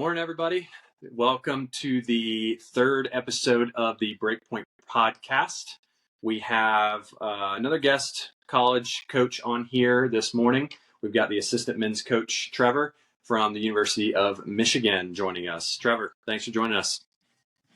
Morning, everybody. Welcome to the third episode of the Breakpoint podcast. We have another guest college coach on here this morning. We've got the assistant men's coach, Trevor, from the University of Michigan joining us. Trevor, thanks for joining us.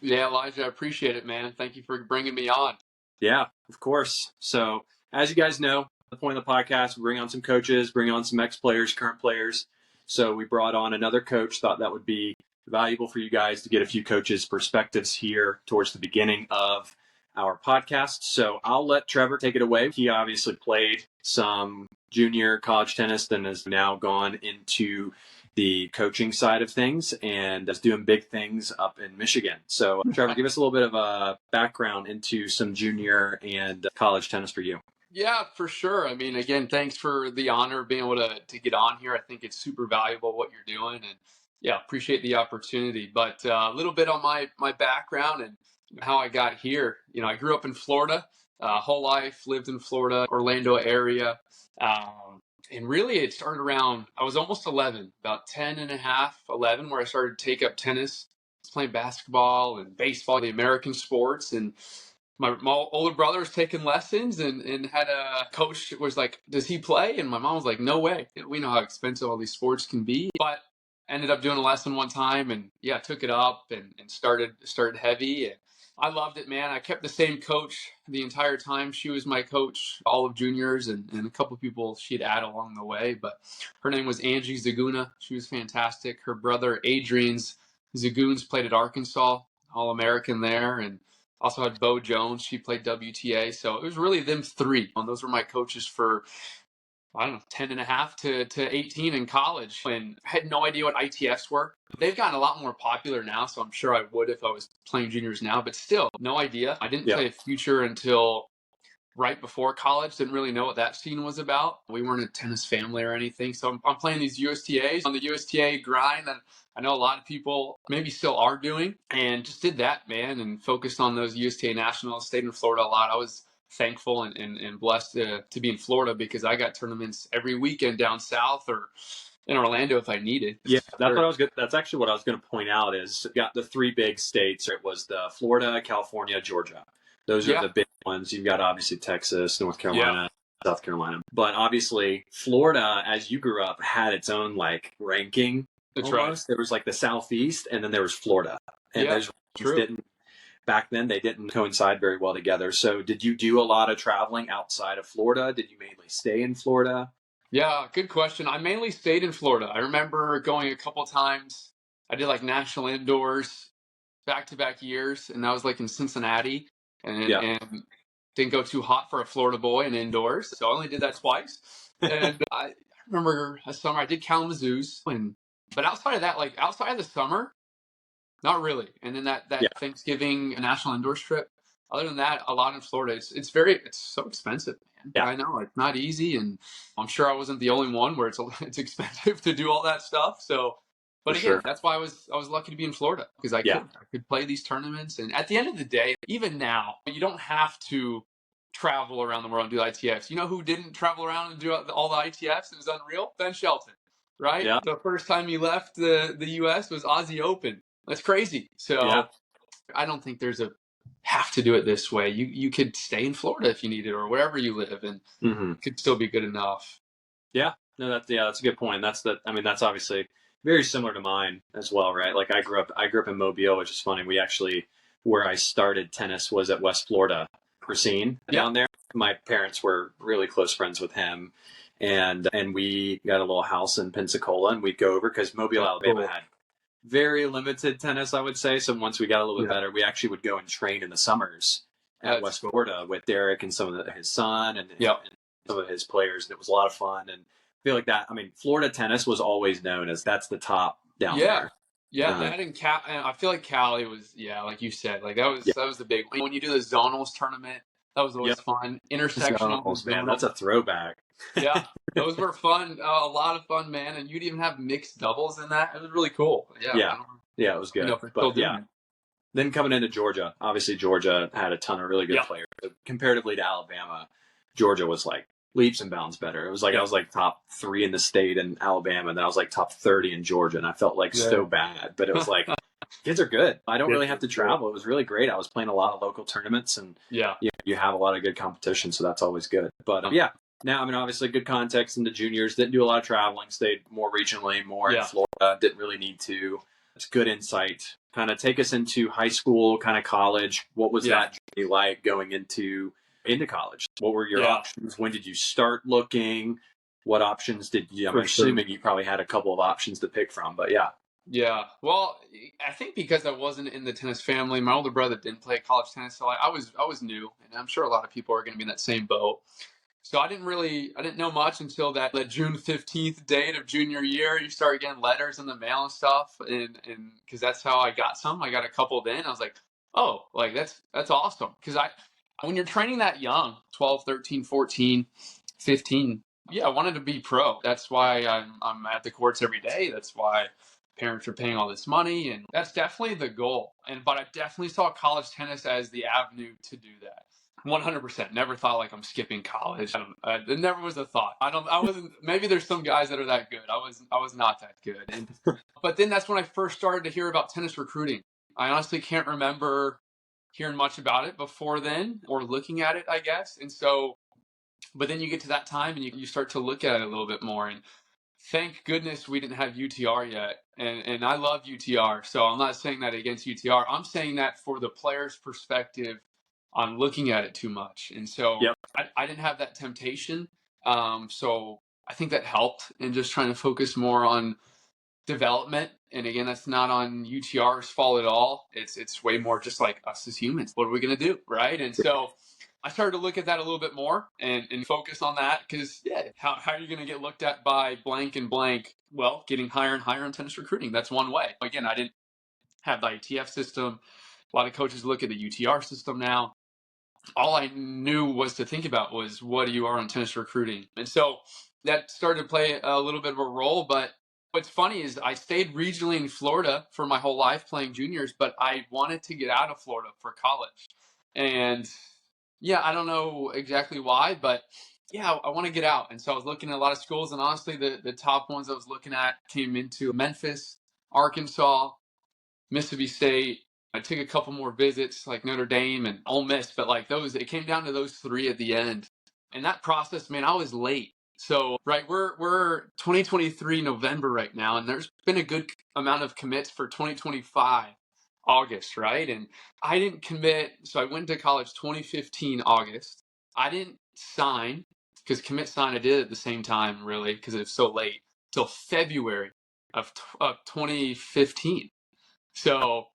Yeah, Elijah, I appreciate it, man. Thank you for bringing me on. Yeah, of course. So as you guys know, the point of the podcast, we bring on some coaches, bring on some ex-players, current players. So we brought on another coach, thought that would be valuable for you guys to get a few coaches' perspectives here towards the beginning of our podcast. So I'll let Trevor take it away. He obviously played some junior college tennis and has now gone into the coaching side of things and is doing big things up in Michigan. So Trevor, give us a little bit of a background into some junior and college tennis for you. Yeah, for sure. I mean, again, thanks for the honor of being able to get on here. I think it's super valuable what you're doing, and yeah, appreciate the opportunity. But a little bit on my background and how I got here. You know, I grew up in Florida, whole life, lived in Florida, Orlando area. And really it started around, I was almost 11, about 10 and a half, 11, where I started to take up tennis. I was playing basketball and baseball, the American sports, and my older brother was taking lessons and had a coach that was like, does he play? And my mom was like, no way. We know how expensive all these sports can be. But ended up doing a lesson one time and yeah, took it up and started heavy. And I loved it, man. I kept the same coach the entire time. She was my coach, all of juniors, and a couple of people she'd add along the way. But her name was Angie Zaguna. She was fantastic. Her brother, Adrian's Zagunes, played at Arkansas, All-American there. And also had Bo Jones. She played WTA. So it was really them three. And those were my coaches for, I don't know, 10 and a half to 18 in college. And I had no idea what ITFs were. They've gotten a lot more popular now, so I'm sure I would if I was playing juniors now. But still, no idea. I didn't play a future until right before college. Didn't really know what that scene was about. We weren't a tennis family or anything. So I'm playing these USTAs on the USTA grind. And I know a lot of people maybe still are doing, and just did that, man, and focused on those USTA nationals, stayed in Florida a lot. I was thankful and blessed to be in Florida because I got tournaments every weekend down south or in Orlando if I needed. Yeah, that's actually what I was going to point out is you got the three big states. It was the Florida, California, Georgia. Those are the big ones. You've got obviously Texas, North Carolina, South Carolina. But obviously Florida, as you grew up, had its own like ranking. That's almost. right. There was like the Southeast, and then there was Florida. And those didn't back then. They didn't coincide very well together. So, did you do a lot of traveling outside of Florida? Did you mainly stay in Florida? Yeah, good question. I mainly stayed in Florida. I remember going a couple times. I did like national indoors back-to-back years, and that was like in Cincinnati. And didn't go too hot for a Florida boy in indoors, so I only did that twice. And I remember a summer I did Kalamazoo's, but outside of that, like outside of the summer, not really. And then that Thanksgiving national indoors trip. Other than that, a lot in Florida. It's so expensive, man. Yeah. I know it's not easy, and I'm sure I wasn't the only one where it's expensive to do all that stuff. So, but again, that's why I was lucky to be in Florida because I could play these tournaments. And at the end of the day, even now, you don't have to travel around the world and do ITFs. You know who didn't travel around and do all the ITFs? It was unreal. Ben Shelton, right? Yeah. The first time he left the U.S. was Aussie Open. That's crazy. So I don't think there's a have to do it this way. You could stay in Florida if you needed or wherever you live and it could still be good enough. Yeah. No, that's a good point. That's obviously very similar to mine as well, right? Like I grew up in Mobile, which is funny. We actually, where I started tennis was at West Florida, Racine down there. My parents were really close friends with him. And we got a little house in Pensacola and we'd go over because Mobile, Alabama had very limited tennis, I would say. So once we got a little bit better, we actually would go and train in the summers at West Florida with Derek and some of his son and some of his players. And it was a lot of fun. And I feel like that, I mean, Florida tennis was always known as that's the top down there. Yeah, that and I feel like Cali was, like you said, like that was the big one. When you do the zonals tournament, that was always fun. Intersectional. Man, that's a throwback. Yeah, those were fun. A lot of fun, man. And you'd even have mixed doubles in that. It was really cool. Yeah, it was good. Then coming into Georgia, obviously Georgia had a ton of really good players. Comparatively to Alabama, Georgia was like leaps and bounds better. It was like I was like top 3 in the state in Alabama, and then I was like top 30 in Georgia, and I felt like so bad. But it was like kids are good. I don't really have to travel. It was really great. I was playing a lot of local tournaments, and you have a lot of good competition, so that's always good. But yeah, now I mean obviously good context into juniors. Didn't do a lot of traveling. Stayed more regionally, more in Florida. Didn't really need to. It's good insight. Kind of take us into high school, kind of college. What was that journey like going into college? What were your options? When did you start looking? What options did you? I'm assuming you probably had a couple of options to pick from, but yeah. Yeah. Well, I think because I wasn't in the tennis family, my older brother didn't play college tennis, so I was new, and I'm sure a lot of people are going to be in that same boat. So I didn't know much until that June 15th date of junior year. You start getting letters in the mail and stuff, and because that's how I got some. I got a couple then. I was like, oh, like that's awesome. Because when you're training that young, 12, 13, 14, 15, yeah, I wanted to be pro. That's why I'm at the courts every day. That's why parents are paying all this money, and that's definitely the goal. But I definitely saw college tennis as the avenue to do that. 100%. Never thought like I'm skipping college. It never was a thought. I wasn't. Maybe there's some guys that are that good. I was not that good. But then that's when I first started to hear about tennis recruiting. I honestly can't remember hearing much about it before then or looking at it, I guess. And so, but then you get to that time and you start to look at it a little bit more. And thank goodness we didn't have UTR yet. And I love UTR. So I'm not saying that against UTR. I'm saying that for the player's perspective on looking at it too much. And so I didn't have that temptation. So I think that helped in just trying to focus more on development. And again, that's not on UTR's fault at all. It's way more just like us as humans. What are we going to do? Right. And so I started to look at that a little bit more and focus on that because, how are you going to get looked at by blank and blank? Well, getting higher and higher in tennis recruiting. That's one way. Again, I didn't have the ITF system. A lot of coaches look at the UTR system now. All I knew was to think about was what you are in tennis recruiting. And so that started to play a little bit of a role. But what's funny is I stayed regionally in Florida for my whole life playing juniors, but I wanted to get out of Florida for college. And I don't know exactly why, but I want to get out. And so I was looking at a lot of schools, and honestly, the top ones I was looking at came into Memphis, Arkansas, Mississippi State. I took a couple more visits like Notre Dame and Ole Miss, but like it came down to those 3 at the end. And that process, man, I was late. So, right, we're 2023 November right now, and there's been a good amount of commits for 2025 August, right? And I didn't commit, so I went to college 2015 August. I didn't sign because commit sign I did at the same time, really, because it was so late, till February of 2015. So,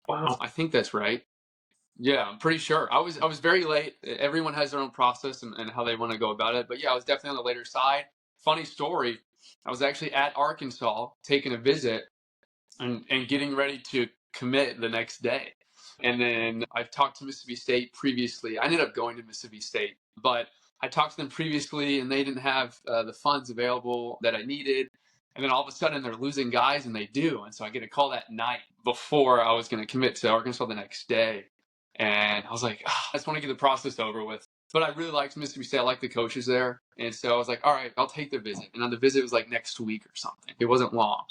wow, I think that's right. Yeah, I'm pretty sure. I was very late. Everyone has their own process and how they want to go about it. But I was definitely on the later side. Funny story. I was actually at Arkansas taking a visit and getting ready to commit the next day. And then I've talked to Mississippi State previously. I ended up going to Mississippi State, but I talked to them previously and they didn't have the funds available that I needed. And then all of a sudden they're losing guys and they do. And so I get a call that night before I was going to commit to Arkansas the next day. And I was like, I just want to get the process over with. But I really liked Mississippi State. I liked the coaches there. And so I was like, all right, I'll take the visit. And on the visit, it was like next week or something. It wasn't long.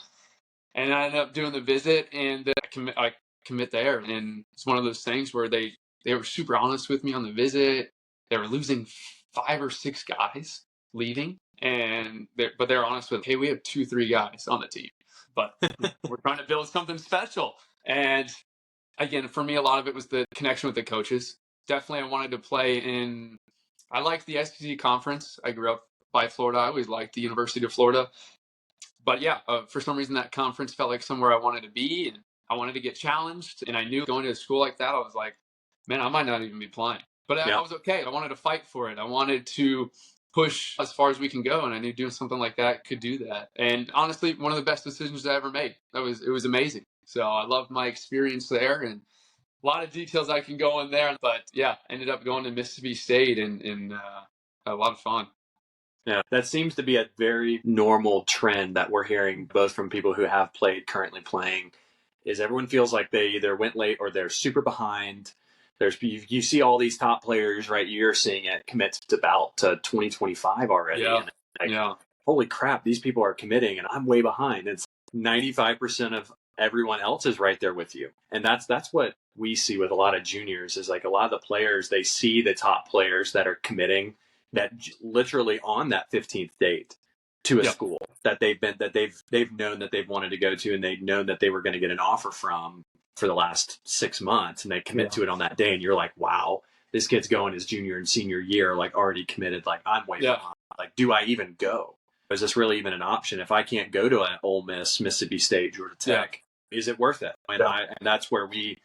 And I ended up doing the visit and I commit there. And it's one of those things where they were super honest with me on the visit. They were losing 5 or 6 guys leaving. But they're honest with, hey, we have 2, 3 guys on the team, but we're trying to build something special. And again, for me, a lot of it was the connection with the coaches. Definitely, I wanted to play in. I liked the SEC conference. I grew up by Florida. I always liked the University of Florida. But for some reason, that conference felt like somewhere I wanted to be, and I wanted to get challenged. And I knew going to a school like that, I was like, man, I might not even be playing. But I was okay. I wanted to fight for it. I wanted to push as far as we can go, and I knew doing something like that could do that. And honestly, one of the best decisions I ever made. It was amazing. So I loved my experience there, and a lot of details I can go in there. But ended up going to Mississippi State, and a lot of fun. Yeah, that seems to be a very normal trend that we're hearing both from people who have played, currently playing, is everyone feels like they either went late or they're super behind. You see all these top players, right? You're seeing it commit to about to 2025 already, Yeah. and like, Yeah. holy crap, these people are committing, and I'm way behind. It's 95% of everyone else is right there with you, and that's what we see with a lot of juniors is like a lot of the players they see the top players that are committing that literally on that 15th date to a Yeah. school that they've known that they've wanted to go to, and they've known that they were going to get an offer from for the last 6 months, and they commit to it on that day, and you're like, wow, this kid's going his junior and senior year, like already committed, like I'm way behind. Like, do I even go? Is this really even an option? If I can't go to an Ole Miss, Mississippi State, Georgia Tech, is it worth it? And that's where we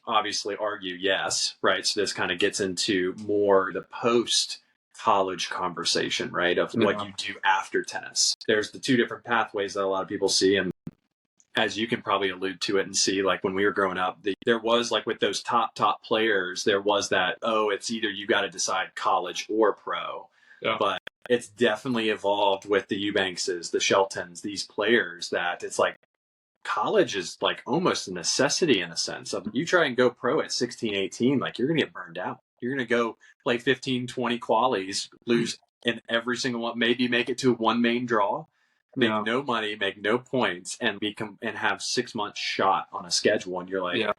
obviously argue yes, right? So this kind of gets into more the post college conversation, right? Of what you do after tennis. There's the two different pathways that a lot of people see, and as you can probably allude to it and see, like when we were growing up, there was like with those top players, there was that, oh, it's either you got to decide college or pro. Yeah. But it's definitely evolved with the Eubankses, the Sheltons, these players that it's like college is like almost a necessity in a sense of you try and go pro at 16, 18, like you're going to get burned out. You're going to go play 15, 20 qualies, lose in every single one, maybe make it to one main draw, make no money, make no points, and and have 6 months shot on a schedule. And you're like,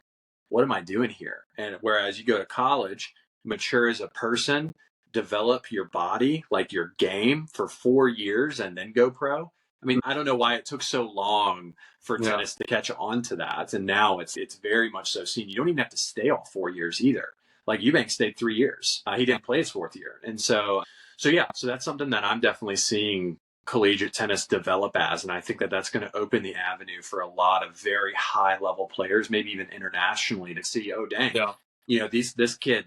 what am I doing here? And whereas you go to college, mature as a person, develop your body, like your game for 4 years and then go pro. I mean, I don't know why it took so long for tennis to catch on to that. And now it's very much so seen. You don't even have to stay all 4 years either. Like Eubank stayed 3 years. He didn't play his fourth year. And so that's something that I'm definitely seeing collegiate tennis develop as, and I think that that's going to open the avenue for a lot of very high level players, maybe even internationally, to see, oh dang, this kid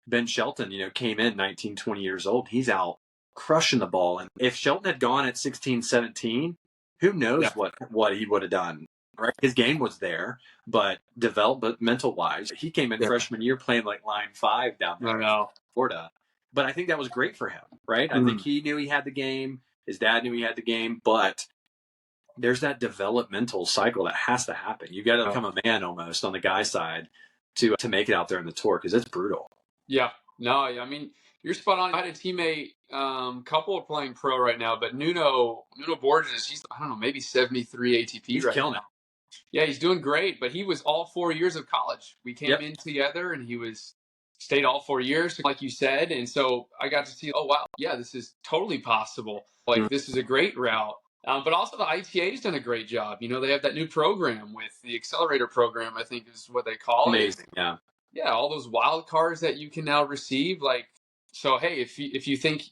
Ben Shelton, came in 19, 20 years old, he's out crushing the ball, and if Shelton had gone at 16, 17, who knows what he would have done, right? His game was there, but developmental wise, he came in freshman year playing like line 5 down there in Florida, but I think that was great for him, right? I think he knew he had the game. His dad knew he had the game, but there's that developmental cycle that has to happen. You got to become a man almost on the guy side to make it out there in the tour, because it's brutal. Yeah. No, I mean, you're spot on. I had a teammate, couple are playing pro right now, but Nuno Borges, he's, I don't know, maybe 73 ATP he's right killing now. it. Yeah, he's doing great, but he was all 4 years of college. We came in together, and he stayed all 4 years, like you said. And so I got to see, oh, wow, yeah, this is totally possible. Like, this is a great route. But also the ITA's done a great job. They have that new program with the accelerator program, I think is what they call it. Amazing, yeah. Yeah, all those wild cards that you can now receive. Like, so, hey, if you think,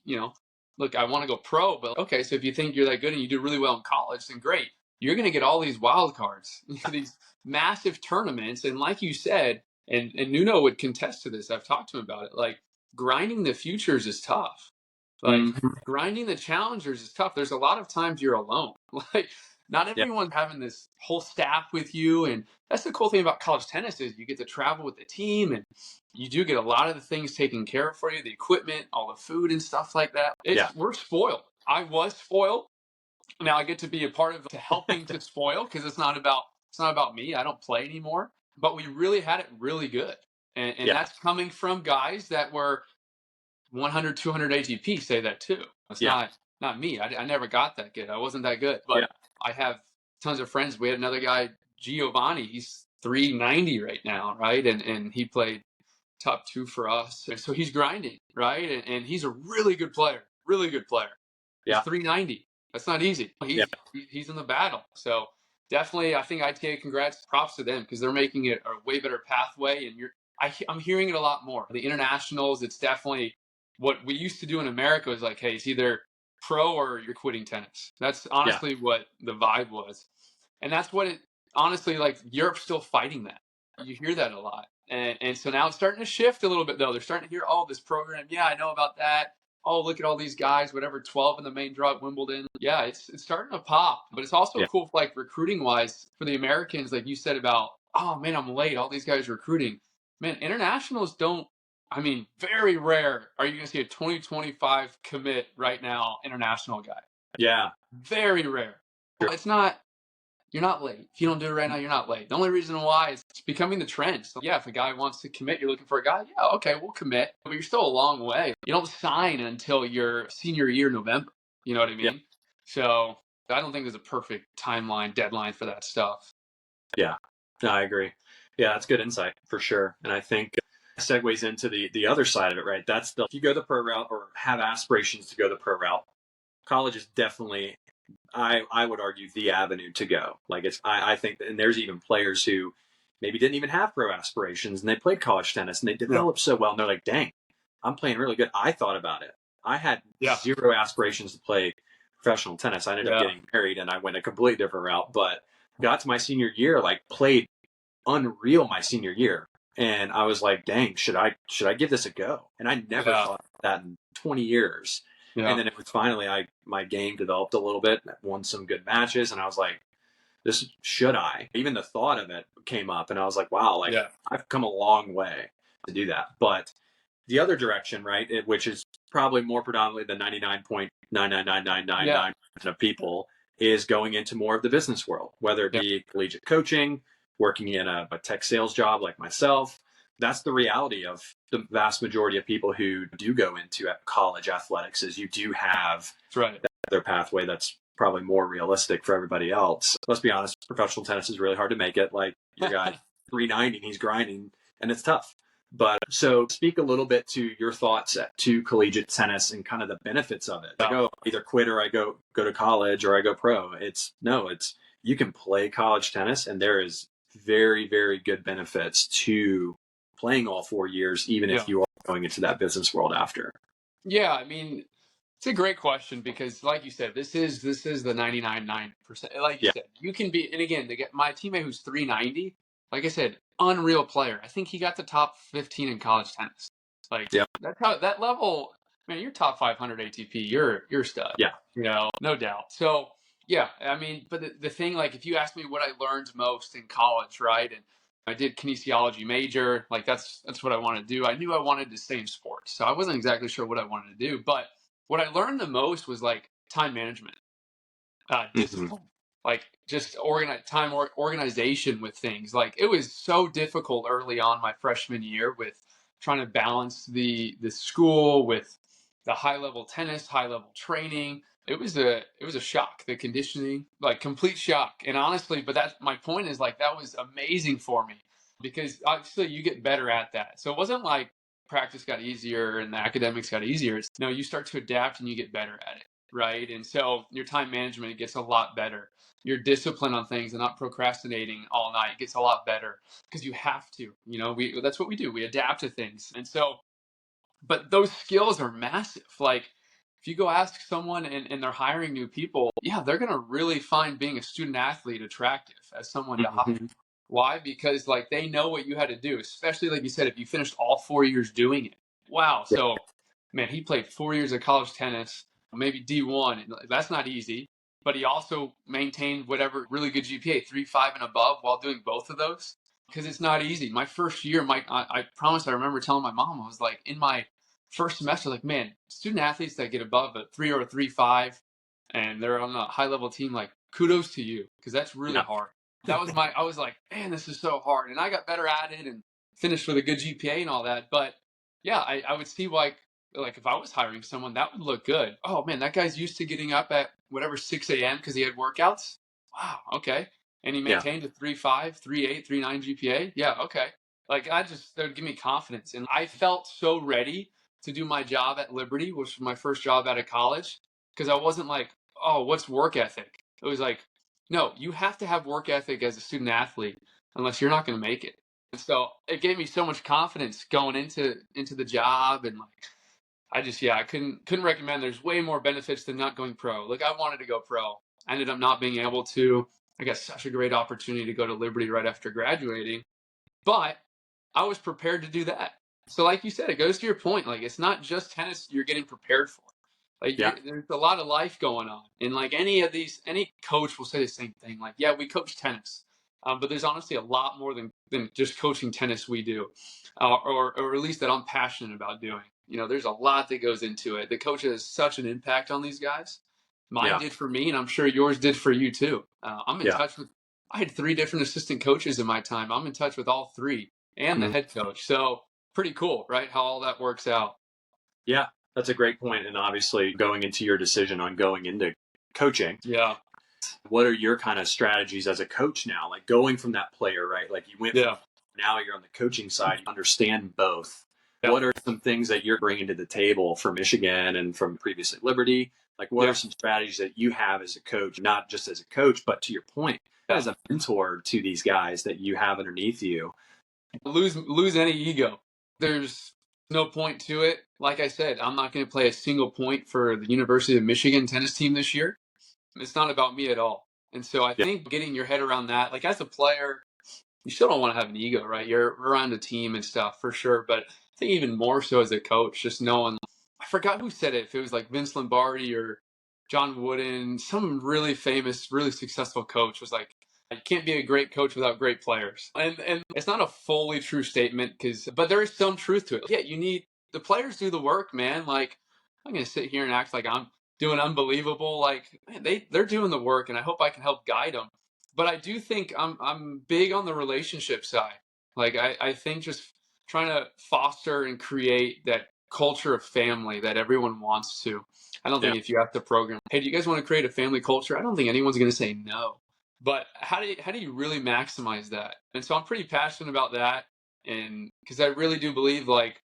look, I want to go pro, but okay, so if you think you're that good and you do really well in college, then great. You're going to get all these wild cards, these massive tournaments. And like you said, and Nuno would contest to this, I've talked to him about it, like grinding the futures is tough. Like grinding the challengers is tough. There's a lot of times you're alone. Like not everyone's having this whole staff with you. And that's the cool thing about college tennis is you get to travel with the team, and you do get a lot of the things taken care of for you, the equipment, all the food and stuff like that. We're spoiled. I was spoiled. Now I get to be a part of helping to spoil, because it's not about me. I don't play anymore, but we really had it really good. And that's coming from guys that were 100, 200 ATP say that too. It's not me. I never got that good. I wasn't that good, but I have tons of friends. We had another guy, Giovanni. He's 390 right now, right? And he played top 2 for us. And so he's grinding, right? And he's a really good player. Really good player. He's 390. That's not easy. He's in the battle. So definitely, I think ITA, congrats, props to them, because they're making it a way better pathway. And I'm hearing it a lot more. The internationals, it's definitely what we used to do in America was like, hey, it's either pro or you're quitting tennis. That's honestly what the vibe was. And that's what it, honestly, like Europe's still fighting that. You hear that a lot. And so now it's starting to shift a little bit, though. They're starting to hear, oh, this program, yeah, I know about that. Oh, look at all these guys, whatever, 12 in the main draw at Wimbledon. Yeah, it's starting to pop. But it's also cool, like recruiting-wise, for the Americans, like you said about, oh, man, I'm late. All these guys recruiting. Man, internationals don't, I mean, very rare are you going to see a 2025 commit right now international guy. Yeah. Very rare. It's not, you're not late. If you don't do it right now, you're not late. The only reason why is it's becoming the trend. So yeah, if a guy wants to commit, you're looking for a guy, yeah, okay, we'll commit. But you're still a long way. You don't sign until your senior year, November. You know what I Yeah. mean? So I don't think there's a perfect timeline, deadline for that stuff. Yeah. No, I agree. Yeah, that's good insight for sure. And I think segues into the other side of it, right? That's if you go the pro route or have aspirations to go the pro route, college is definitely, I would argue, the avenue to go. Like I think, and there's even players who maybe didn't even have pro aspirations and they played college tennis and they developed so well and they're like, dang, I'm playing really good. I thought about it. I had zero aspirations to play professional tennis. I ended up getting married and I went a completely different route, but got to my senior year, like played unreal my senior year. And I was like, dang, should I give this a go? And I never thought that in 20 years. Yeah. And then it was finally, my game developed a little bit, won some good matches. And I was like, this should I? Even the thought of it came up and I was like, wow, like I've come a long way to do that. But the other direction, right, which is probably more predominantly the 99.99999% of people, is going into more of the business world, whether it be collegiate coaching, working in a tech sales job like myself. That's the reality of the vast majority of people who do go into college athletics, is you do have that other pathway that's probably more realistic for everybody else. Let's be honest, professional tennis is really hard to make it. Like your guy 390, he's grinding and it's tough. But so speak a little bit to your thoughts to collegiate tennis and kind of the benefits of it. I go either quit or I go to college or I go pro. It's you can play college tennis and there is very, very good benefits to playing all 4 years, even if you are going into that business world after. Yeah, I mean, it's a great question because, like you said, this is the 99.9%. Like you said, you can be, and again, my teammate who's 390, like I said, unreal player. I think he got the top 15 in college tennis. Like that's how that level, man. You're top 500 ATP. You're stud. Yeah, no doubt. So yeah, I mean, but the thing, like, if you ask me what I learned most in college, right, and I did kinesiology major. Like that's what I wanted to do. I knew I wanted to stay in sports, so I wasn't exactly sure what I wanted to do. But what I learned the most was like time management, discipline, like just organization with things. Like it was so difficult early on my freshman year with trying to balance the school with the high level tennis, high level training. It was a shock, the conditioning, like complete shock. And honestly, but that's my point, is like that was amazing for me because obviously you get better at that. So it wasn't like practice got easier and the academics got easier. It's, no, you start to adapt and you get better at it, right? And so your time management gets a lot better. Your discipline on things and not procrastinating all night gets a lot better because you have to. That's what we do. We adapt to things. And so, but those skills are massive. Like if you go ask someone and they're hiring new people, yeah, they're going to really find being a student athlete attractive as someone to hire. Why? Because like they know what you had to do, especially like you said, if you finished all 4 years doing it. Wow. So man, he played 4 years of college tennis, maybe D1. That's not easy. But he also maintained whatever really good GPA, 3.5 and above, while doing both of those. Because it's not easy. My first year, I promise, I remember telling my mom, I was like, in my first semester, like, man, student athletes that get above a 3 or a 3.5 and they're on a high level team, like, kudos to you, because that's really hard. That was I was like, man, this is so hard. And I got better at it and finished with a good GPA and all that. But yeah, I would see like if I was hiring someone, that would look good. Oh man, that guy's used to getting up at whatever 6 a.m. because he had workouts. Wow, okay. And he maintained a 3.5, 3.8, 3.9 GPA. Yeah, okay. Like that would give me confidence. And I felt so ready to do my job at Liberty, which was my first job out of college, because I wasn't like, oh, what's work ethic? It was like, no, you have to have work ethic as a student athlete, unless you're not going to make it. And so it gave me so much confidence going into the job, and like I couldn't recommend. There's way more benefits than not going pro. Like I wanted to go pro. I ended up not being able to. I got such a great opportunity to go to Liberty right after graduating, but I was prepared to do that. So like you said, it goes to your point. Like it's not just tennis you're getting prepared for. Like there's a lot of life going on. And like any coach will say the same thing. Like, yeah, we coach tennis. But there's honestly a lot more than just coaching tennis we do, or at least that I'm passionate about doing. There's a lot that goes into it. The coach has such an impact on these guys. Mine did for me, and I'm sure yours did for you too. I'm in touch with I had 3 different assistant coaches in my time. I'm in touch with all 3 and the Mhm. head coach. So pretty cool, right? How all that works out. Yeah, that's a great point. And obviously, going into your decision on going into coaching, Yeah. what are your kind of strategies as a coach now? Like going from that player, right? Like you went from Yeah. now you're on the coaching side, you understand both. Yeah. What are some things that you're bringing to the table for Michigan and from previously Liberty? Like, what are Yeah. some strategies that you have as a coach, not just as a coach, but to your point, Yeah. as a mentor to these guys that you have underneath you? Lose any ego. There's no point to it. Like I said, I'm not going to play a single point for the University of Michigan tennis team this year. It's not about me at all. And so I Yeah, think getting your head around that, like as a player, you still don't want to have an ego, right? You're around a team and stuff for sure. But I think even more so as a coach, just knowing, I forgot who said it. If it was like Vince Lombardi or John Wooden, some really famous, really successful coach was like, you can't be a great coach without great players. And it's not a fully true statement but there is some truth to it. Yeah, you need the players do the work, man. Like I'm going to sit here and act like I'm doing unbelievable. Like man, they're doing the work and I hope I can help guide them. But I do think I'm big on the relationship side. Like I think just trying to foster and create that culture of family that everyone wants to. I don't yeah, think if you have to program, hey, do you guys want to create a family culture? I don't think anyone's going to say no. But how do you really maximize that? And so I'm pretty passionate about that, and because I really do believe like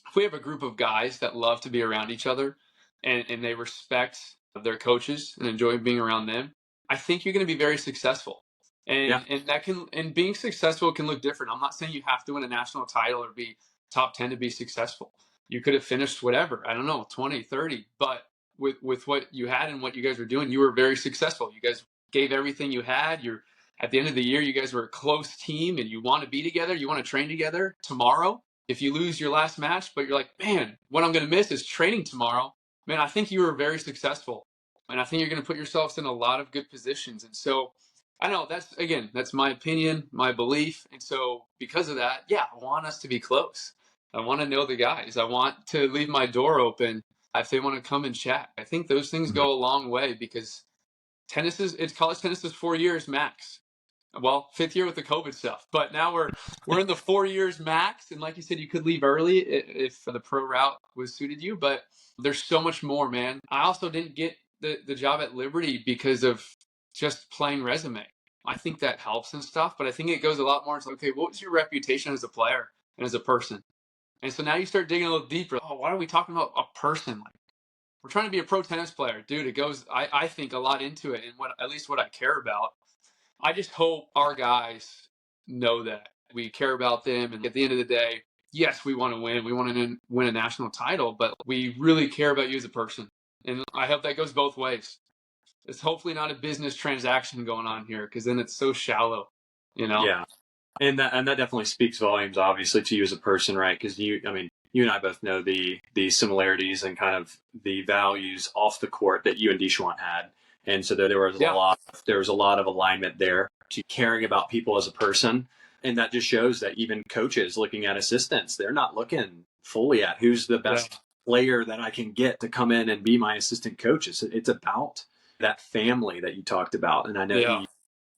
if we have a group of guys that love to be around each other, and they respect their coaches and enjoy being around them, I think you're going to be very successful. yeah, And being successful can look different. I'm not saying you have to win a national title or be top 10 to be successful. You could have finished whatever, I don't know, 20, 30, but with what you had and what you guys were doing, you were very successful. You guys gave everything you had. You're at the end of the year, you guys were a close team and you want to be together, you want to train together tomorrow. If you lose your last match, but you're like, man, what I'm going to miss is training tomorrow, man, I think you were very successful. And I think you're going to put yourselves in a lot of good positions. And so I know that's my opinion, my belief. And so because of that, yeah, I want us to be close. I want to know the guys. I want to leave my door open if they want to come and chat. I think those things mhm, go a long way because it's college tennis is 4 years max. Well, fifth year with the COVID stuff, but now we're in the 4 years max. And like you said, you could leave early if the pro route was suited you, but there's so much more, man. I also didn't get the job at Liberty because of just plain resume. I think that helps and stuff, but I think it goes a lot more into, okay, what was your reputation as a player and as a person? And so now you start digging a little deeper. Oh, why are we talking about a person? Like we're trying to be a pro tennis player, dude. It goes, I think a lot into it and at least what I care about. I just hope our guys know that we care about them. And at the end of the day, yes, we want to win. We want to win a national title, but we really care about you as a person. And I hope that goes both ways. It's hopefully not a business transaction going on here because then it's so shallow, you know? yeah. And that definitely speaks volumes, obviously, to you as a person, right? Because I mean, you and I both know the similarities and kind of the values off the court that you and Deschamps had, and so Yeah. there was a lot of alignment there to caring about people as a person, and that just shows that even coaches looking at assistants, they're not looking fully at who's the Yeah. best player that I can get to come in and be my assistant coach. It's about that family that you talked about, and I know Yeah.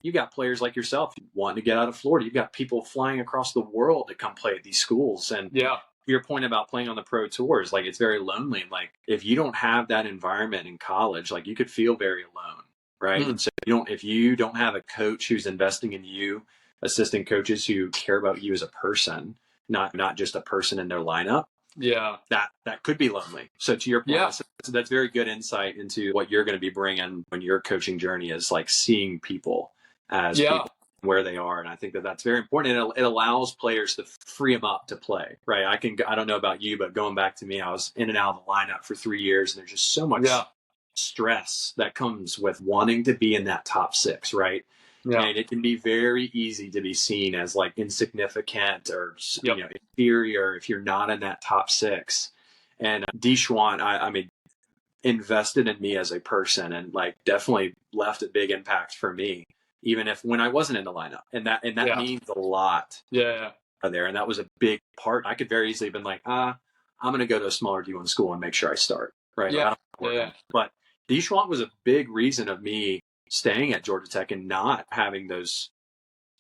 you got players like yourself wanting to get out of Florida. You've got people flying across the world to come play at these schools. And Yeah. your point about playing on the pro tours, like it's very lonely. Like if you don't have that environment in college, like you could feel very alone, right? Mm. And so if you don't have a coach who's investing in you, assistant coaches who care about you as a person, not just a person in their lineup, Yeah. that could be lonely. So to your point, Yeah. that's very good insight into what you're going to be bringing when your coaching journey is like seeing people as Yeah. people where they are. And I think that that's very important. And it allows players to free them up to play, right? I don't know about you, but going back to me, I was in and out of the lineup for 3 years and there's just so Yeah. much stress that comes with wanting to be in that top six, right? Yeah. And it can be very easy to be seen as like insignificant or Yep. inferior if you're not in that top six. And Deschamps, I mean, invested in me as a person and like definitely left a big impact for me, even if when I wasn't in the lineup, and that Yeah. means a lot Yeah. there. And that was a big part. I could very easily have been like, I'm going to go to a smaller D1 school and make sure I start, right? Like I Yeah. don't Yeah. work Yeah. on it. But Deschamps was a big reason of me staying at Georgia Tech and not having those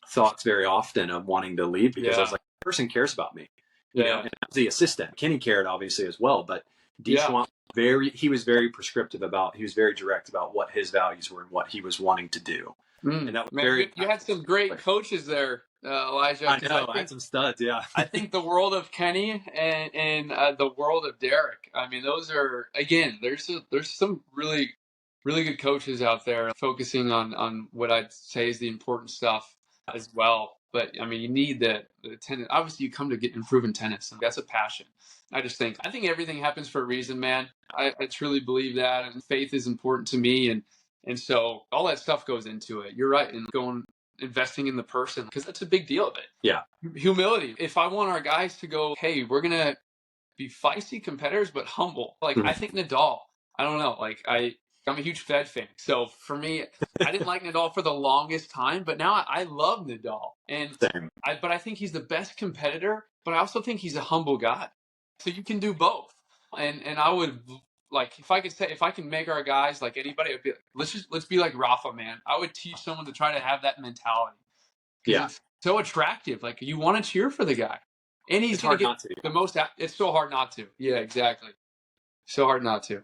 thoughts very often of wanting to leave, because I was like, the person cares about me, you know, and I was the assistant. Kenny cared obviously as well, but Deschwant, he was very prescriptive he was very direct about what his values were and what he was wanting to do. And that was you had some great coaches there, Elijah. I know, I had some studs, yeah. I think the world of Kenny and the world of Derek, I mean, those are, again, there's some really, really good coaches out there focusing on what I'd say is the important stuff as well. But I mean, you need the tennis. Obviously, you come to improve in tennis, and that's a passion. I think everything happens for a reason, man. I truly believe that, and faith is important to me, and so all that stuff goes into it. You're right, and investing in the person, because that's a big deal of it. Yeah. Humility. If I want our guys to go, hey, we're gonna be feisty competitors but humble. Like I think Nadal. I don't know. Like I'm a huge Fed fan. So for me, I didn't like Nadal for the longest time, but now I love Nadal. And but I think he's the best competitor, but I also think he's a humble guy. So you can do both. And I would, like, if I can make our guys, like anybody, I'd be like, let's be like Rafa, man. I would teach someone to try to have that mentality. Yeah. It's so attractive. Like, you want to cheer for the guy. And he's going to get the most. It's so hard not to. Yeah, exactly. So hard not to.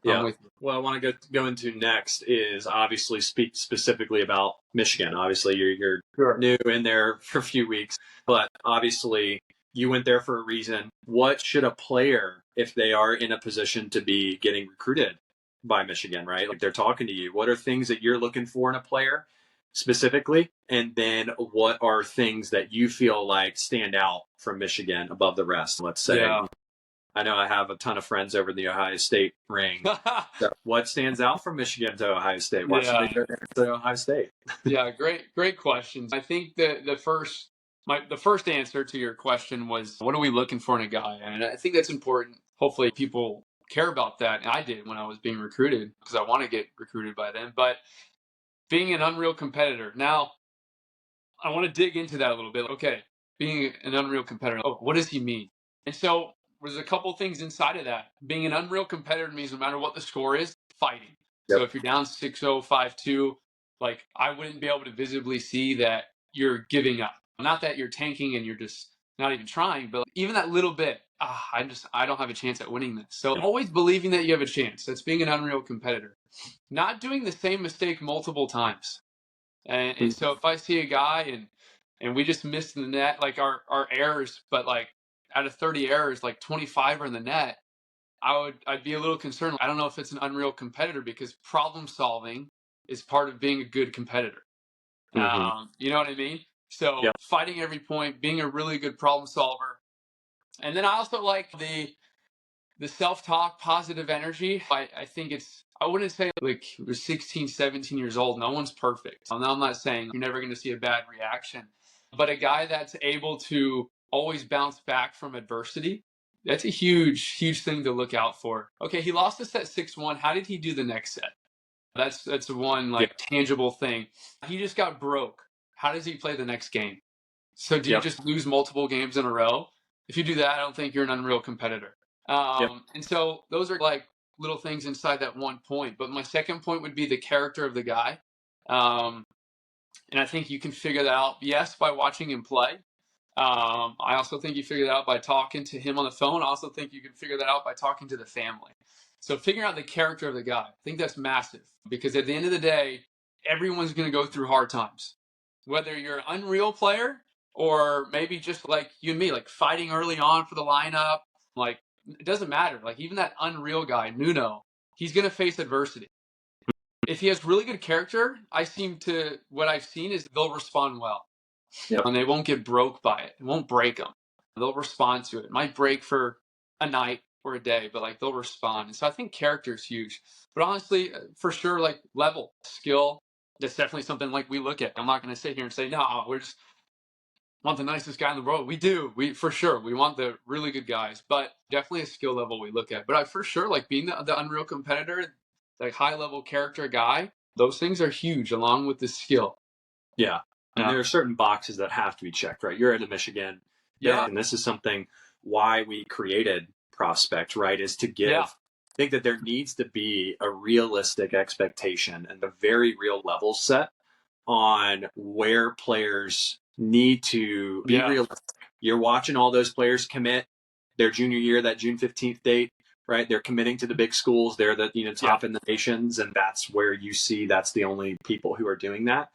Yeah. What I want to go into next is obviously speak specifically about Michigan. Obviously, you're new in there for a few weeks, but obviously you went there for a reason. What should a player, if they are in a position to be getting recruited by Michigan, right? Like, they're talking to you. What are things that you're looking for in a player specifically? And then what are things that you feel like stand out from Michigan above the rest? Let's say. Yeah. I know I have a ton of friends over the Ohio State ring. So what stands out from Michigan to Ohio State? Why should they go there to Ohio State? Yeah, great questions. I think the first answer to your question was, what are we looking for in a guy? And I think that's important. Hopefully people care about that. And I did when I was being recruited, because I want to get recruited by them. But being an unreal competitor. Now, I want to dig into that a little bit. Okay, being an unreal competitor. Oh, what does he mean? And so there's a couple things inside of that. Being an unreal competitor means no matter what the score is, fighting. Yep. So if you're down 6-0, 5-2, like, I wouldn't be able to visibly see that you're giving up. Not that you're tanking and you're just not even trying, but even that little bit, I don't have a chance at winning this. So always believing that you have a chance. That's being an unreal competitor. Not doing the same mistake multiple times. And so if I see a guy and we just missed the net, like our errors, but like out of 30 errors, like 25 are in the net, I'd be a little concerned. I don't know if it's an unreal competitor, because problem solving is part of being a good competitor. You know what I mean? So fighting every point, being a really good problem solver. And then I also like the self-talk, positive energy. I think I wouldn't say like you're 16, 17 years old. No one's perfect. I'm not saying you're never going to see a bad reaction, but a guy that's able to always bounce back from adversity, that's a huge, huge thing to look out for. Okay, he lost a set 6-1. How did he do the next set? That's one tangible thing. He just got broke. How does he play the next game? So do you just lose multiple games in a row? If you do that, I don't think you're an unreal competitor. And so those are like little things inside that one point. But my second point would be the character of the guy. And I think you can figure that out, yes, by watching him play. I also think you figure that out by talking to him on the phone. I also think you can figure that out by talking to the family. So figuring out the character of the guy, I think that's massive, because at the end of the day, everyone's going to go through hard times. Whether you're an unreal player or maybe just like you and me, like fighting early on for the lineup, like, it doesn't matter. Like, even that unreal guy, Nuno, he's going to face adversity. If he has really good character, what I've seen is they'll respond well. And they won't get broke by it. It won't break them. They'll respond to it. It might break for a night or a day, but like, they'll respond. And so I think character is huge. But honestly, for sure, like, level, skill, that's definitely something like we look at. I'm not going to sit here and say, no, we're just want the nicest guy in the world. We do. For sure. We want the really good guys, but definitely a skill level we look at. But I for sure like being the unreal competitor, like high level character guy. Those things are huge, along with the skill. Yeah. And there are certain boxes that have to be checked, right? You're at Michigan. Yeah. And this is something why we created Prospect, right? Is to give think that there needs to be a realistic expectation and a very real level set on where players need to be Yeah. realistic. You're watching all those players commit their junior year, that June 15th date, right? They're committing to the big schools. They're the Yeah. top in the nations, and that's where you see that's the only people who are doing that.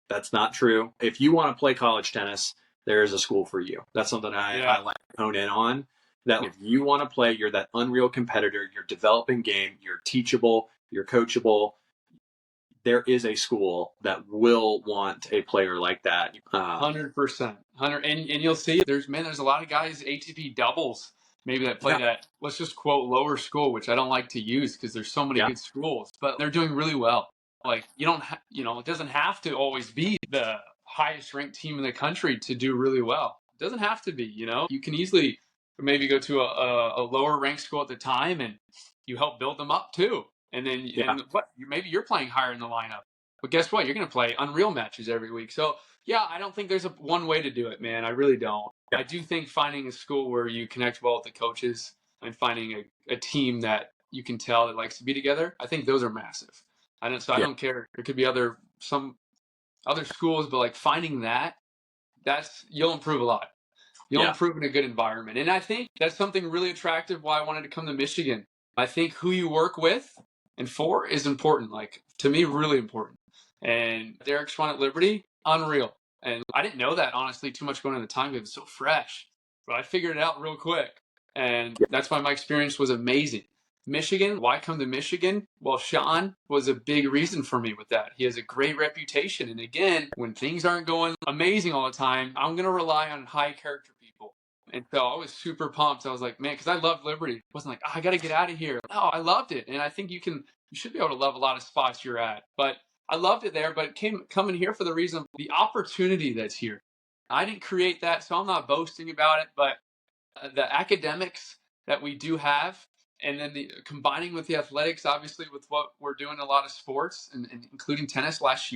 That's not true. If you want to play college tennis, there is a school for you. That's something Yeah. I like to hone in on. That if you want to play, you're that unreal competitor, you're developing game, you're teachable, you're coachable. There is a school that will want a player like that. 100%. 100, and you'll see there's a lot of guys ATP doubles maybe that play Yeah, that, let's just quote, lower school, which I don't like to use because there's so many yeah, good schools, but they're doing really well. Like you don't it doesn't have to always be the highest ranked team in the country to do really well. It doesn't have to be, you can easily maybe go to a lower ranked school at the time and you help build them up too. And then yeah, maybe you're playing higher in the lineup. But guess what? You're going to play unreal matches every week. So yeah, I don't think there's one way to do it, man. I really don't. yeah, I do think finding a school where you connect well with the coaches and finding a team that you can tell that likes to be together, I think those are massive. I yeah, don't care. There could be some other schools, but like finding you'll improve a lot. You'll yeah, improve in a good environment. And I think that's something really attractive why I wanted to come to Michigan. I think who you work with and for is important. Like to me, really important. And Derek Schwann at Liberty, unreal. And I didn't know that honestly too much going into the time because it's so fresh. But I figured it out real quick. And yeah, that's why my experience was amazing. Michigan, why come to Michigan? Well, Sean was a big reason for me with that. He has a great reputation. And again, when things aren't going amazing all the time, I'm going to rely on high character people. And so I was super pumped. I was like, man, because I loved Liberty. It wasn't like, oh, I got to get out of here. No, I loved it. And I think you should be able to love a lot of spots you're at. But I loved it there, but coming here for the reason of the opportunity that's here. I didn't create that, so I'm not boasting about it, but the academics that we do have, and then combining with the athletics, obviously with what we're doing in a lot of sports, and including tennis last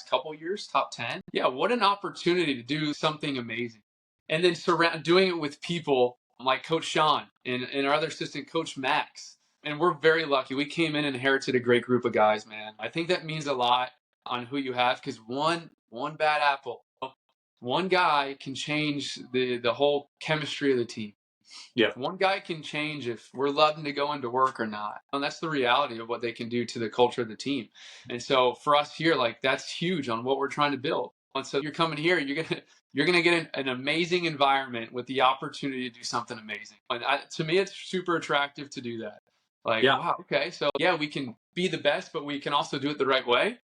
couple years, top 10. Yeah, what an opportunity to do something amazing. And then doing it with people like Coach Sean and our other assistant, Coach Max. And we're very lucky. We came in and inherited a great group of guys, man. I think that means a lot on who you have because one bad apple, one guy can change the whole chemistry of the team. yeah, One guy can change if we're loving to go into work or not. And that's the reality of what they can do to the culture of the team. And so for us here, like that's huge on what we're trying to build. And so you're coming here, you're gonna get an amazing environment with the opportunity to do something amazing. And to me, it's super attractive to do that. Like, yeah. wow, okay, so yeah, we can be the best, but we can also do it the right way.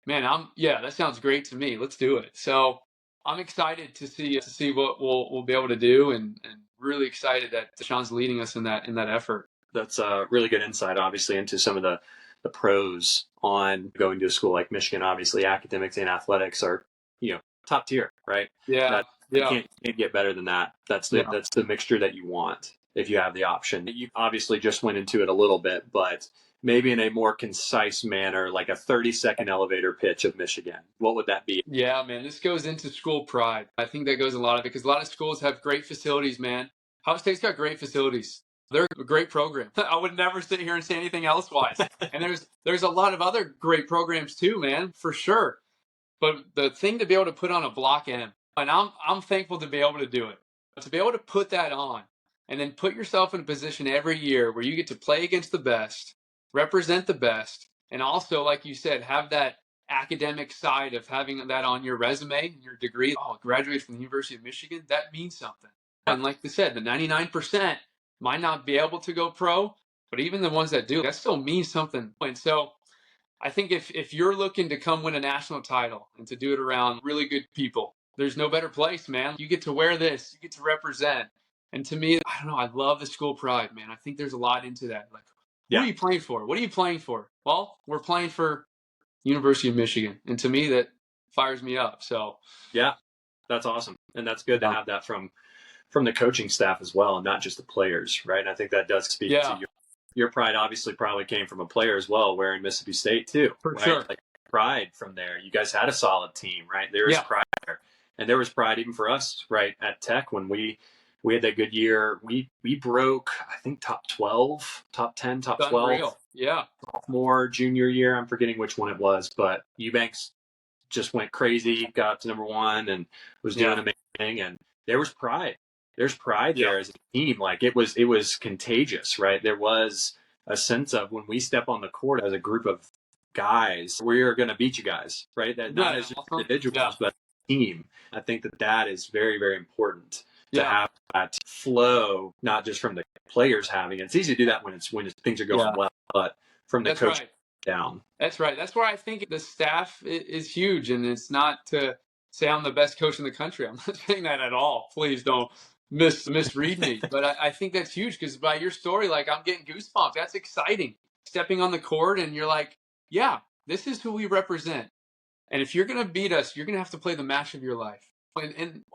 Man, that sounds great to me. Let's do it. So I'm excited to see what we'll be able to do, and really excited that Sean's leading us in that effort. That's a really good insight, obviously, into some of the pros on going to a school like Michigan. Obviously, academics and athletics are top tier, right? Yeah, That you yeah, can't get better than that. yeah. That's the mixture that you want if you have the option. You obviously just went into it a little bit, but maybe in a more concise manner, like a 30-second elevator pitch of Michigan. What would that be? Yeah, man, this goes into school pride. I think that goes a lot of it because a lot of schools have great facilities, man. Ohio State's got great facilities. They're a great program. I would never sit here and say anything else wise. And there's a lot of other great programs too, man, for sure. But the thing to be able to put on a block M, and I'm thankful to be able to do it. But to be able to put that on and then put yourself in a position every year where you get to play against the best, represent the best, and also, like you said, have that academic side of having that on your resume and your degree. Oh, graduated from the University of Michigan, that means something. And like I said, the 99% might not be able to go pro, but even the ones that do, that still means something. And so I think if you're looking to come win a national title and to do it around really good people, there's no better place, man. You get to wear this, you get to represent. And to me, I don't know, I love the school pride, man. I think there's a lot into that. Like, who are Yeah, you playing for? What are you playing for? Well, we're playing for University of Michigan. And to me, that fires me up. So, yeah, that's awesome, and that's good to yeah, have that from the coaching staff as well, and not just the players, right? And I think that does speak to yeah, your pride. Obviously, probably came from a player as well, wearing Mississippi State too, for right? sure. Like pride from there. You guys had a solid team, right? There was Yeah, pride there, and there was pride even for us, right, at Tech when we we had that good year. We broke, I think, top 12, top 10, top It's 12. unreal. Yeah. Sophomore, junior year. I'm forgetting which one it was, but Eubanks just went crazy, got up to number one, and was doing Yeah. amazing. And there was pride. There's pride Yeah. there as a team. Like it was contagious, right? There was a sense of when we step on the court as a group of guys, we are going to beat you guys, right? That not as Awesome. individuals, Yeah. but team. I think that is very, very important to Yeah. have that flow, not just from the players having it. It's easy to do that when things are going Yeah. well, but from the That's coach right. down. That's right. That's where I think the staff is huge. And it's not to say I'm the best coach in the country. I'm not saying that at all. Please don't misread me. But I think that's huge because by your story, like I'm getting goosebumps. That's exciting. Stepping on the court and you're like, yeah, this is who we represent. And if you're going to beat us, you're going to have to play the match of your life. And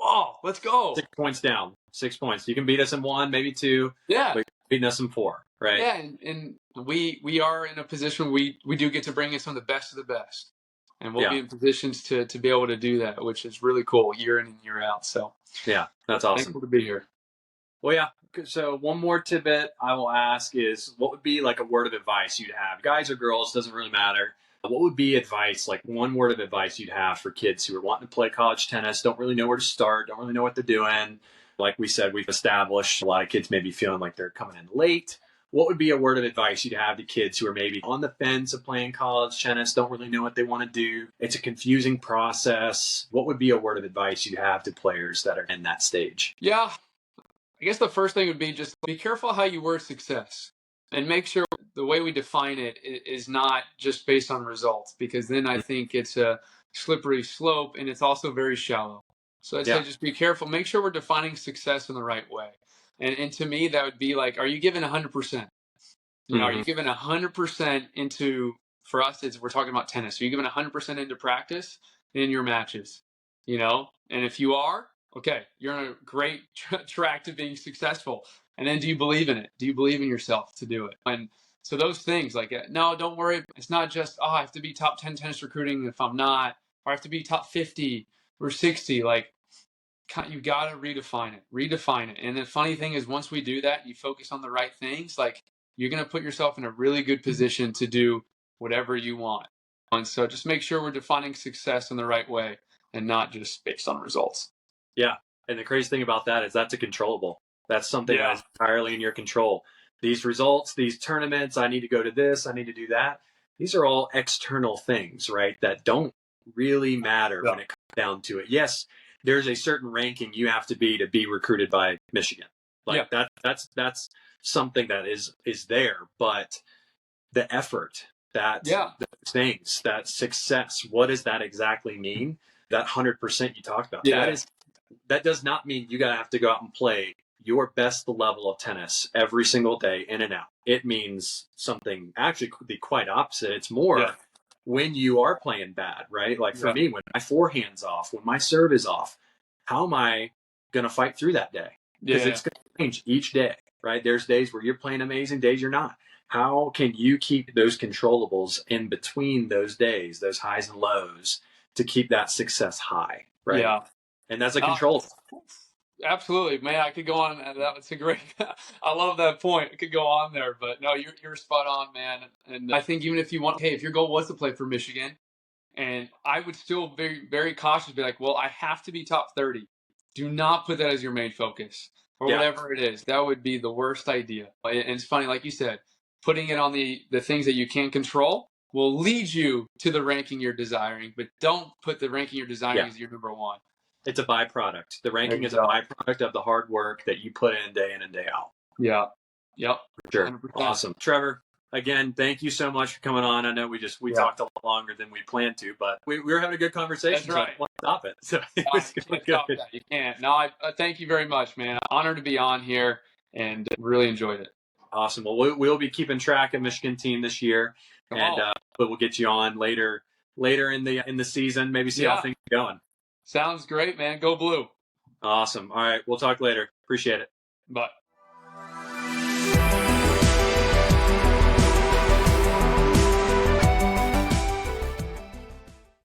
let's go. 6 points down. 6 points. You can beat us in one, maybe two, Yeah. but you're beating us in four, right? Yeah, and we are in a position we do get to bring in some of the best of the best, and we'll be in positions to be able to do that, which is really cool year in and year out. So yeah, that's awesome. Thankful to be here. Well, yeah. So one more tidbit I will ask is, what would be like a word of advice you'd have, guys or girls, doesn't really matter. What would be advice, like one word of advice you'd have for kids who are wanting to play college tennis, don't really know where to start, don't really know what they're doing? Like we said, we've established a lot of kids maybe feeling like they're coming in late. What would be a word of advice you'd have to kids who are maybe on the fence of playing college tennis, don't really know what they want to do? It's a confusing process. What would be a word of advice you'd have to players that are in that stage? Yeah, I guess the first thing would be just be careful how you word success, and make sure the way we define it is not just based on results, because then I think it's a slippery slope and it's also very shallow. So I'd say just be careful. Make sure we're defining success in the right way. And to me, that would be like, are you giving 100%? Are you giving 100% into, for us, we're talking about tennis. Are you giving 100% into practice and in your matches? And if you are, okay, you're on a great track to being successful. And then do you believe in it? Do you believe in yourself to do it? And so those things like, no, don't worry. It's not just, I have to be top 10 tennis recruiting if I'm not, or I have to be top 50 or 60. Like, you got to redefine it. And the funny thing is, once we do that, you focus on the right things, like you're going to put yourself in a really good position to do whatever you want. And so just make sure we're defining success in the right way and not just based on results. Yeah. And the crazy thing about that is that's a controllable. That's something that is entirely in your control. These results, these tournaments, I need to go to this, I need to do that. These are all external things, right? That don't really matter when it comes down to it. Yes, there's a certain ranking you have to be recruited by Michigan. Like that's something that is there, but the effort, those things, that success, what does that exactly mean? That 100% you talked about. That does not mean you gotta have to go out and play your best level of tennis every single day in and out. It means something actually the quite opposite. It's more when you are playing bad, right? Like for me, when my forehand's off, when my serve is off, how am I going to fight through that day? Because it's going to change each day, right? There's days where you're playing amazing, days you're not. How can you keep those controllables in between those days, those highs and lows, to keep that success high, right? Yeah. And that's a controllable. Absolutely, man. I could go on. That's a great. I love that point. I could go on there, but no, you're spot on, man. And I think even if you want, hey, if your goal was to play for Michigan, and I would still very, very cautious, be like, well, I have to be top 30. Do not put that as your main focus or whatever it is. That would be the worst idea. And it's funny, like you said, putting it on the things that you can't control will lead you to the ranking you're desiring, but don't put the ranking you're desiring as your number one. It's a byproduct. The ranking is a byproduct of the hard work that you put in and day out. Yeah. Yep. For sure. 100%. Awesome. Trevor, again, thank you so much for coming on. I know we talked a lot longer than we planned to, but we were having a good conversation. That's right. So I don't want to stop it. So it was good. You can't. No, I thank you very much, man. Honored to be on here and really enjoyed it. Awesome. Well, we'll be keeping track of Michigan team this year, and we'll get you on later in the season. Maybe see how things are going. Sounds great, man. Go Blue. Awesome. All right. We'll talk later. Appreciate it. Bye.